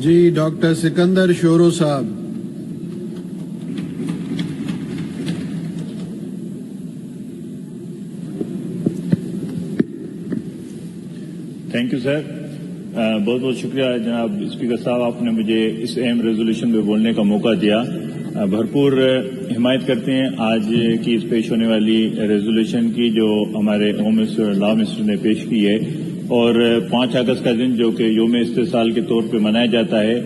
جی doctor Sikandar Shoro صاحب. Thank you sir. بہت بہت شکریہ جناب اسپیکر صاحب، آپ نے مجھے اس اہم ریزولوشن پہ بولنے کا موقع دیا. بھرپور حمایت کرتے ہیں آج کی اس پیش ہونے والی ریزولوشن کی جو ہمارے ہوم منسٹر لا منسٹر نے پیش کی ہے. اور 5 اگست کا دن جو کہ یوم استحصال کے طور پہ منایا جاتا ہے،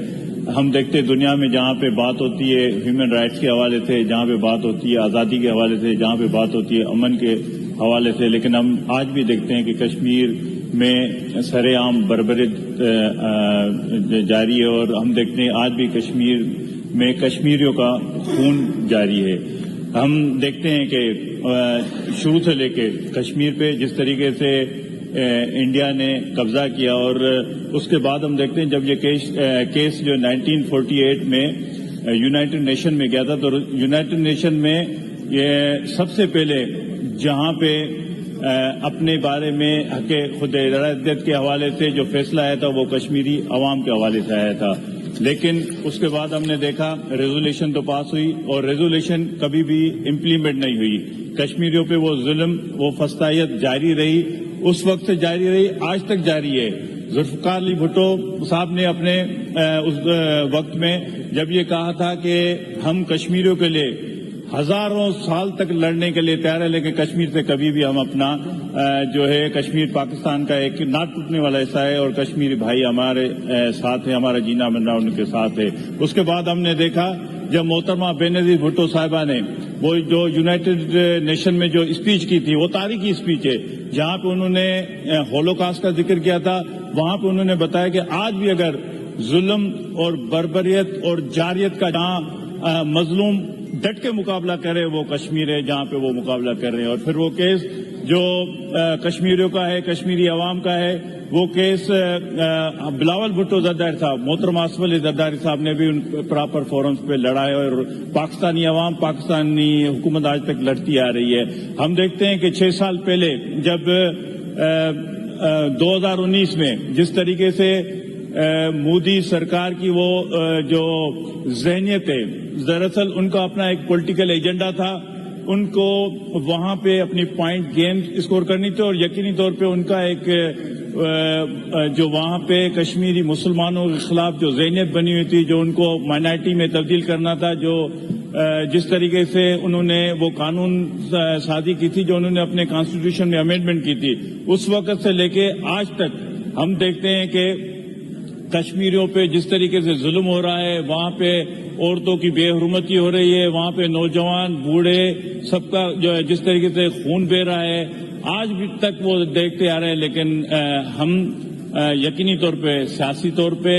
ہم دیکھتے دنیا میں جہاں پہ بات ہوتی ہے ہیومن رائٹس کے حوالے سے، جہاں پہ بات ہوتی ہے آزادی کے حوالے سے، جہاں پہ بات ہوتی ہے امن کے حوالے سے، لیکن ہم آج بھی دیکھتے ہیں کہ کشمیر میں سر عام بربریت جاری ہے، اور ہم دیکھتے ہیں آج بھی کشمیر میں کشمیریوں کا خون جاری ہے. ہم دیکھتے ہیں کہ شروع سے لے کے کشمیر پہ جس طریقے سے انڈیا نے قبضہ کیا، اور اس کے بعد ہم دیکھتے ہیں جب یہ کیس جو 1948 میں یونائٹڈ نیشن میں گیا تھا، تو یونائٹڈ نیشن میں یہ سب سے پہلے جہاں پہ اپنے بارے میں حق خود ارادیت کے حوالے سے جو فیصلہ آیا تھا وہ کشمیری عوام کے حوالے سے آیا تھا. لیکن اس کے بعد ہم نے دیکھا ریزولوشن تو پاس ہوئی اور ریزولوشن کبھی بھی امپلیمنٹ نہیں ہوئی. کشمیریوں پہ وہ ظلم، وہ فسطائیت جاری رہی، اس وقت سے جاری رہی، آج تک جاری ہے. ذوالفقار علی بھٹو صاحب نے اپنے اس وقت میں جب یہ کہا تھا کہ ہم کشمیریوں کے لیے ہزاروں سال تک لڑنے کے لیے تیار ہے، لیکن کشمیر سے کبھی بھی ہم اپنا جو ہے کشمیر پاکستان کا ایک نہ ٹوٹنے والا حصہ ہے، اور کشمیری بھائی ہمارے ساتھ ہیں، ہمارا جینا مرنا ان کے ساتھ ہے. اس کے بعد ہم نے دیکھا جب محترمہ بینظیر بھٹو صاحبہ نے وہ جو یونائٹڈ نیشن میں جو اسپیچ کی تھی، وہ تاریخی اسپیچ ہے جہاں پہ انہوں نے ہولوکاسٹ کا ذکر کیا تھا. وہاں پہ انہوں نے بتایا کہ آج بھی اگر ظلم اور بربریت اور جاریت کا جہاں مظلوم ڈٹ کے مقابلہ کرے وہ کشمیر ہے جہاں پہ وہ مقابلہ کر رہے ہیں. اور پھر وہ کیس جو کشمیریوں کا ہے، کشمیری عوام کا ہے، وہ کیس بلاول بھٹو زرداری صاحب، محترم آصف علی زرداری صاحب نے بھی ان پراپر فورمز پہ لڑا ہے، اور پاکستانی عوام، پاکستانی حکومت آج تک لڑتی آ رہی ہے. ہم دیکھتے ہیں کہ 6 سال پہلے جب 2019 میں جس طریقے سے مودی سرکار کی وہ جو ذہنیت ہے، دراصل ان کا اپنا ایک پولیٹیکل ایجنڈا تھا، ان کو وہاں پہ اپنی پوائنٹ گین اسکور کرنی تھی، اور یقینی طور پہ ان کا ایک جو وہاں پہ کشمیری مسلمانوں کے خلاف جو ذہنیت بنی ہوئی تھی، جو ان کو مائنارٹی میں تبدیل کرنا تھا، جو جس طریقے سے انہوں نے وہ قانون سازی کی تھی، جو انہوں نے اپنے کانسٹیٹیوشن میں امینڈمنٹ کی تھی، اس وقت سے لے کے آج تک ہم دیکھتے ہیں کہ کشمیریوں پہ جس طریقے سے ظلم ہو رہا ہے، وہاں پہ عورتوں کی بے حرمتی ہو رہی ہے، وہاں پہ نوجوان بوڑھے سب کا جو ہے جس طریقے سے خون بہہ رہا ہے، آج بھی تک وہ دیکھتے آ رہے ہیں. لیکن ہم یقینی طور پہ سیاسی طور پہ،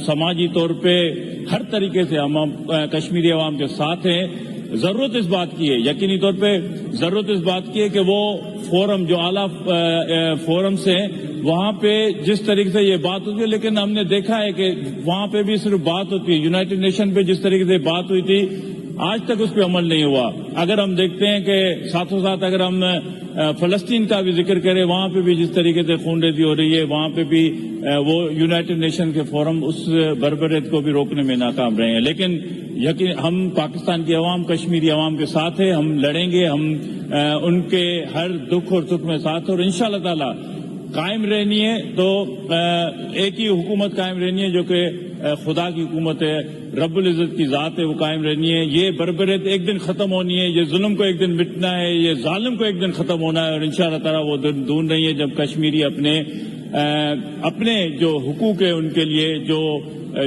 سماجی طور پہ، ہر طریقے سے ہم کشمیری عوام کے ساتھ ہیں. ضرورت اس بات کی ہے، یقینی طور پہ ضرورت اس بات کی ہے کہ وہ فورم جو اعلیٰ فورمز ہیں وہاں پہ جس طریقے سے یہ بات ہوتی ہے، لیکن ہم نے دیکھا ہے کہ وہاں پہ بھی صرف بات ہوتی ہے. یونائٹڈ نیشن پہ جس طریقے سے بات ہوئی تھی، آج تک اس پہ عمل نہیں ہوا. اگر ہم دیکھتے ہیں کہ ساتھوں ساتھ اگر ہم فلسطین کا بھی ذکر کریں، وہاں پہ بھی جس طریقے سے خون ریزی ہو رہی ہے، وہاں پہ بھی وہ یونائٹڈ نیشن کے فورم اس بربریت کو بھی روکنے میں ناکام رہے ہیں. لیکن یقین ہم پاکستان کی عوام، کشمیری عوام کے ساتھ ہیں، ہم لڑیں گے، ہم ان کے ہر دکھ اور سکھ میں ساتھ ہیں، اور انشاءاللہ تعالی قائم رہنی ہے تو ایک ہی حکومت قائم رہنی ہے جو کہ خدا کی حکومت ہے، رب العزت کی ذات ہے، وہ قائم رہنی ہے. یہ بربریت ایک دن ختم ہونی ہے، یہ ظلم کو ایک دن مٹنا ہے، یہ ظالم کو ایک دن ختم ہونا ہے، اور انشاءاللہ تعالی وہ دن دور نہیں ہے جب کشمیری اپنے جو حقوق ہے ان کے لیے جو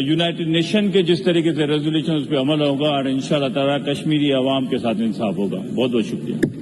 یونائٹڈ نیشن کے جس طریقے سے ریزولوشن اس پہ عمل ہوگا، اور انشاءاللہ تعالی کشمیری عوام کے ساتھ انصاف ہوگا. بہت بہت شکریہ.